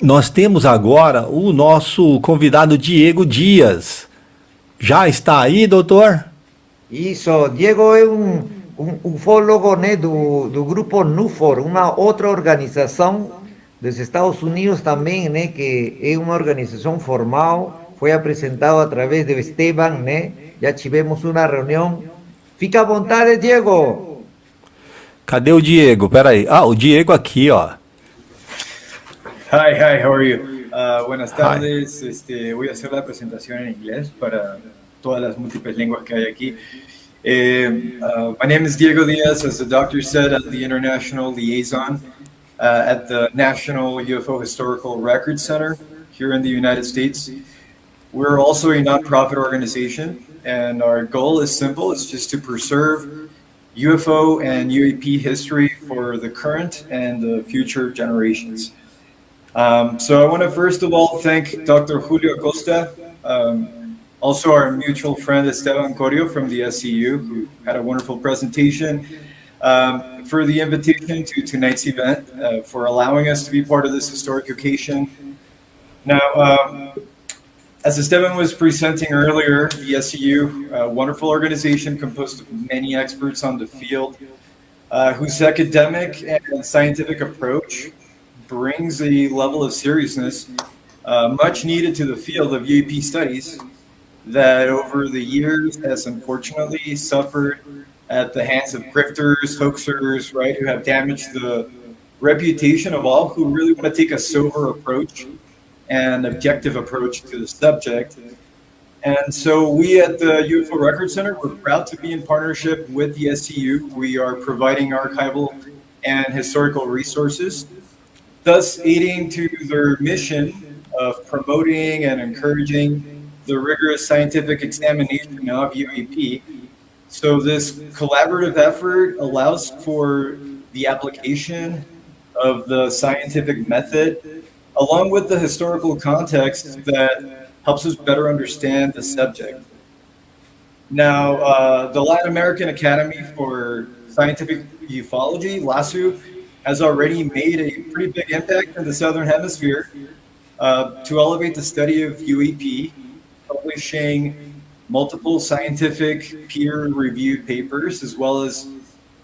nós temos agora o nosso convidado Diego Dias. Já está aí, doutor? Isso, Diego é um ufólogo, né, do grupo NUFOR, uma outra organização dos Estados Unidos também, né, que é uma organização formal, foi apresentado através do Esteban, né, já tivemos uma reunião. Fica à vontade, Diego. Cadê o Diego? Peraí. Ah, o Diego aqui, ó. Hi, how are you? Buenas Hi. tardes. Voy a hacer la presentación en inglés para todas las múltiples lenguas que hay aquí. My name is Diego Diaz, as the doctor said, I'm the international liaison at the National UFO Historical Record Center here in the United States. We're also a nonprofit organization, and our goal is simple. It's just to preserve UFO and UAP history for the current and the future generations. So I want to first of all thank Dr. Julio Acosta, also our mutual friend Esteban Corio from the SCU, who had a wonderful presentation, for the invitation to tonight's event, for allowing us to be part of this historic occasion. Now, as Esteban was presenting earlier, the SCU, a wonderful organization composed of many experts on the field, whose academic and scientific approach brings a level of seriousness much needed to the field of UAP studies that over the years has unfortunately suffered at the hands of grifters, hoaxers, right, who have damaged the reputation of all who really want to take a sober approach and objective approach to the subject. And so we at the UFO Record Center, we're proud to be in partnership with the SCU. We are providing archival and historical resources, thus aiding to their mission of promoting and encouraging the rigorous scientific examination of UAP. So this collaborative effort allows for the application of the scientific method along with the historical context that helps us better understand the subject. Now, the Latin American Academy for Scientific Ufology, LAASU, has already made a pretty big impact in the Southern Hemisphere to elevate the study of UAP, publishing multiple scientific peer-reviewed papers, as well as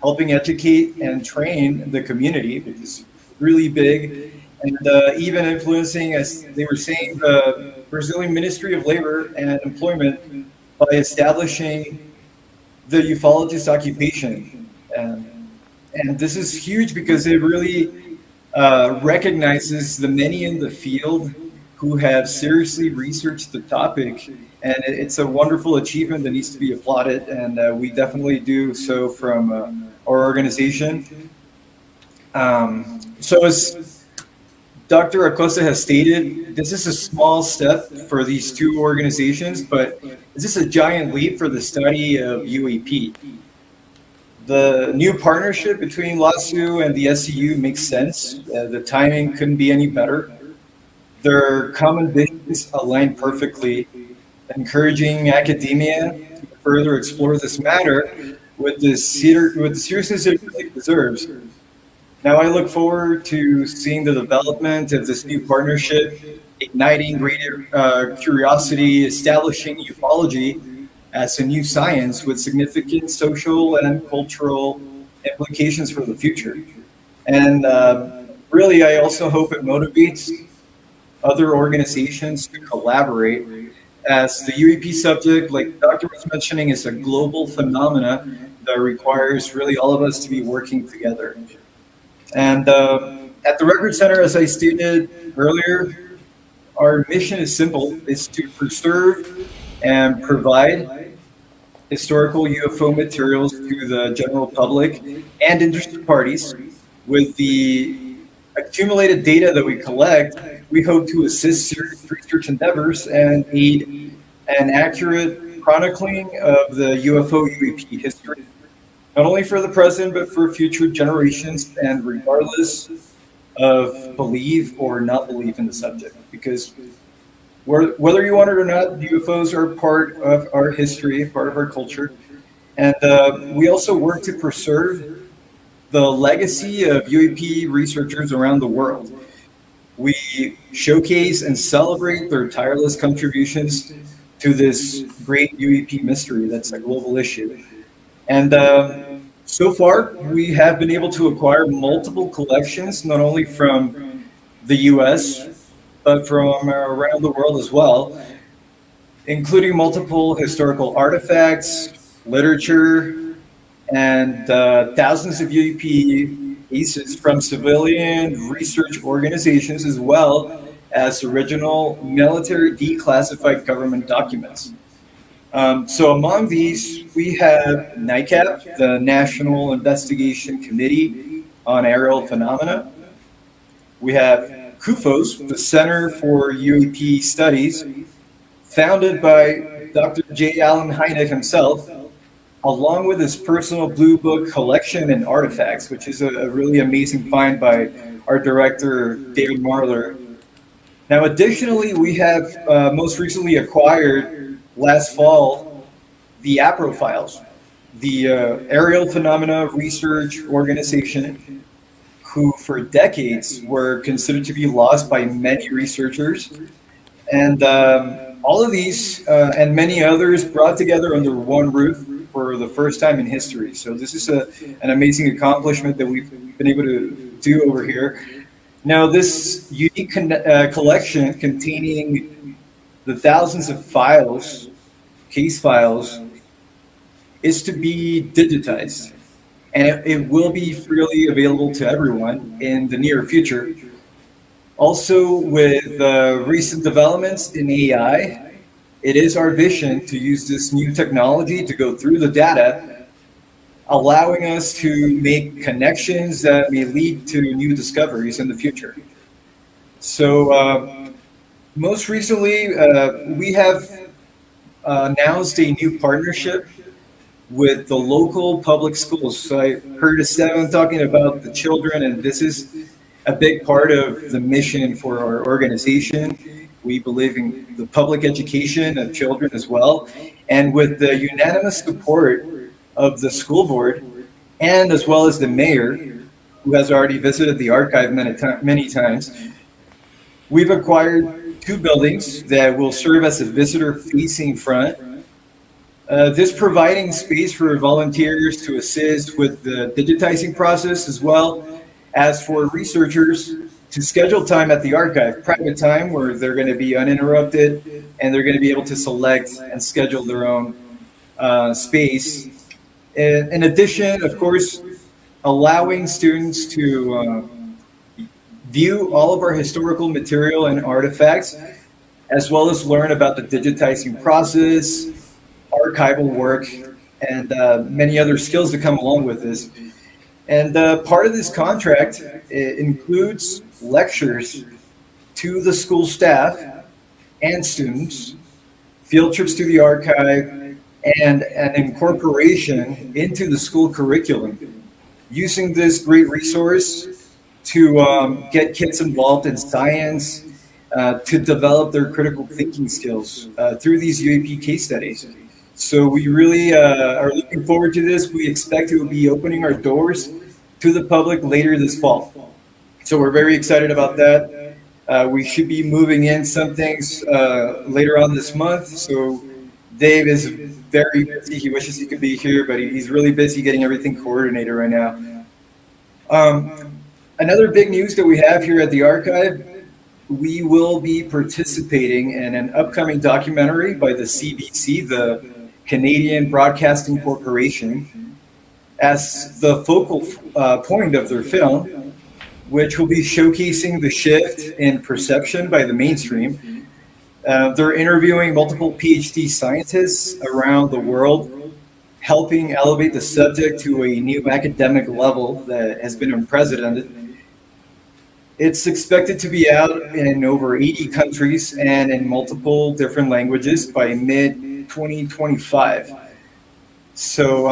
helping educate and train the community, which is really big, and even influencing, as they were saying, the Brazilian Ministry of Labor and Employment by establishing the ufologist occupation. And this is huge because it really recognizes the many in the field who have seriously researched the topic. And it's a wonderful achievement that needs to be applauded. And we definitely do so from our organization. So as Dr. Acosta has stated, this is a small step for these two organizations, but this is a giant leap for the study of UAP. The new partnership between LAASU and the SCU makes sense. The timing couldn't be any better. Their common visions align perfectly, encouraging academia to further explore this matter with the seriousness it really deserves. Now, I look forward to seeing the development of this new partnership, igniting greater curiosity, establishing ufology as a new science with significant social and cultural implications for the future. And really, I also hope it motivates other organizations to collaborate, as the UAP subject, like the doctor was mentioning, is a global phenomena that requires really all of us to be working together. And at the Record Center, as I stated earlier, our mission is simple. It's to preserve and provide historical UFO materials to the general public and interested parties. With the accumulated data that we collect, we hope to assist research endeavors and aid an accurate chronicling of the UFO UAP history, not only for the present, but for future generations, and regardless of belief or not belief in the subject. Because whether you want it or not, UFOs are part of our history, part of our culture. And we also work to preserve the legacy of UAP researchers around the world. We showcase and celebrate their tireless contributions to this great UAP mystery that's a global issue. And so far, we have been able to acquire multiple collections, not only from the US, but from around the world as well, including multiple historical artifacts, literature, and thousands of UAP cases from civilian research organizations, as well as original military declassified government documents. So among these, we have NICAP, the National Investigation Committee on Aerial Phenomena. We have CUFOS, the Center for UAP Studies, founded by Dr. J. Allen Hynek himself, along with his personal Blue Book collection and artifacts, which is a really amazing find by our director, David Marler. Now, additionally, we have most recently acquired last fall the APRO files, the Aerial Phenomena Research Organization, who for decades were considered to be lost by many researchers. And all of these and many others brought together under one roof for the first time in history. So this is an amazing accomplishment that we've been able to do over here. Now, this unique collection containing the thousands of files, case files, is to be digitized, and it will be freely available to everyone in the near future. Also, with recent developments in AI, it is our vision to use this new technology to go through the data, allowing us to make connections that may lead to new discoveries in the future. So most recently, we have announced a new partnership with the local public schools. So I heard Esteban talking about the children, and this is a big part of the mission for our organization. We believe in the public education of children as well. And with the unanimous support of the school board, and as well as the mayor, who has already visited the archive many times, we've acquired 2 buildings that will serve as a visitor-facing front. This providing space for volunteers to assist with the digitizing process, as well as for researchers to schedule time at the archive, private time where they're going to be uninterrupted and they're going to be able to select and schedule their own space. In addition, of course, allowing students to view all of our historical material and artifacts, as well as learn about the digitizing process, archival work, and many other skills that come along with this. And part of this contract includes lectures to the school staff and students, field trips to the archive, and an incorporation into the school curriculum, using this great resource to get kids involved in science, to develop their critical thinking skills through these UAP case studies. So we really are looking forward to this. We expect to be opening our doors to the public later this fall. So we're very excited about that. We should be moving in some things later on this month. So Dave is very busy. He wishes he could be here, but he's really busy getting everything coordinated right now. Another big news that we have here at the archive, we will be participating in an upcoming documentary by the CBC, the Canadian Broadcasting Corporation, as the focal point of their film, which will be showcasing the shift in perception by the mainstream. They're interviewing multiple PhD scientists around the world, helping elevate the subject to a new academic level that has been unprecedented. It's expected to be out in over 80 countries and in multiple different languages by mid-2025. So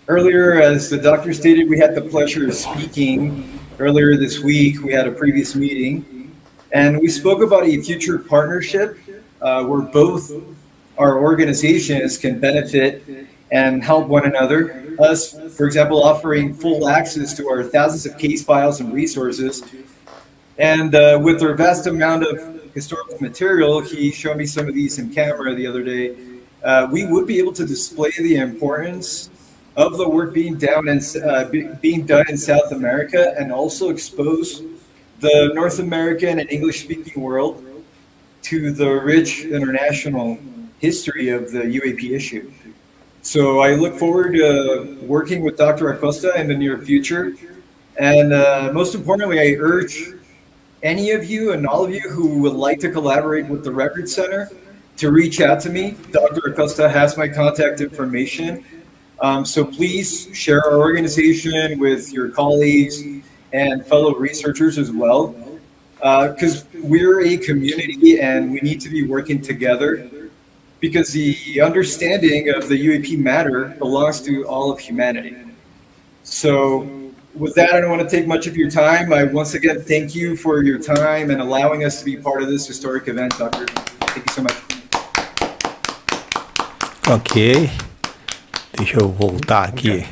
earlier, as the doctor stated, we had the pleasure of speaking earlier this week. We had a previous meeting, and we spoke about a future partnership where both our organizations can benefit and help one another. Us, for example, offering full access to our thousands of case files and resources, And with their vast amount of historical material, he showed me some of these in camera the other day. We would be able to display the importance of the work being done in South America, and also expose the North American and English-speaking world to the rich international history of the UAP issue. So I look forward to working with Dr. Acosta in the near future. And most importantly, I urge any of you and all of you who would like to collaborate with the Record Center to reach out to me. Dr. Acosta has my contact information. So please share our organization with your colleagues and fellow researchers as well, because we're a community and we need to be working together, because the understanding of the UAP matter belongs to all of humanity. So with that, I don't want to take much of your time. I once again thank you for your time and allowing us to be part of this historic event, Doctor. Thank you so much. Ok. Deixa eu voltar aqui.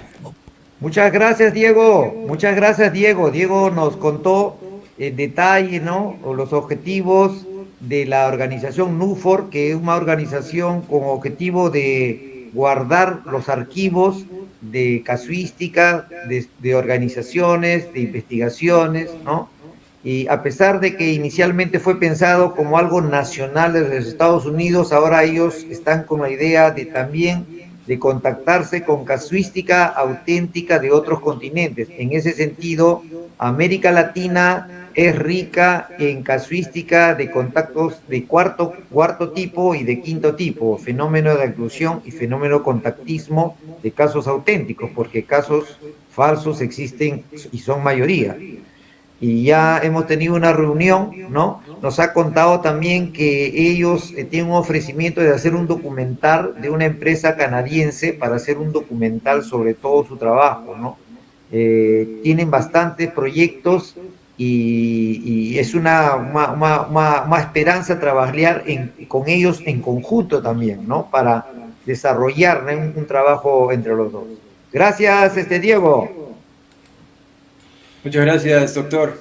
Muchas gracias, Diego. Muchas gracias, Diego. Diego nos contó en detalle, ¿no?, los objetivos de la organización NUFOR, que es una organización con objetivo de guardar los archivos de casuística, de organizaciones, de investigaciones, ¿no? Y a pesar de que inicialmente fue pensado como algo nacional de los Estados Unidos, ahora ellos están con la idea de también de contactarse con casuística auténtica de otros continentes. En ese sentido, América Latina es rica en casuística de contactos de cuarto tipo y de quinto tipo, fenómeno de inclusión y fenómeno contactismo de casos auténticos, porque casos falsos existen y son mayoría. Y ya hemos tenido una reunión, ¿no? Nos ha contado también que ellos tienen un ofrecimiento de hacer un documental de una empresa canadiense para hacer un documental sobre todo su trabajo, ¿no? Tienen bastantes proyectos y es una esperanza trabajar con ellos en conjunto también, ¿no? Para desarrollar, ¿no?, un trabajo entre los dos. Gracias, Diego. Muchas gracias, doctor.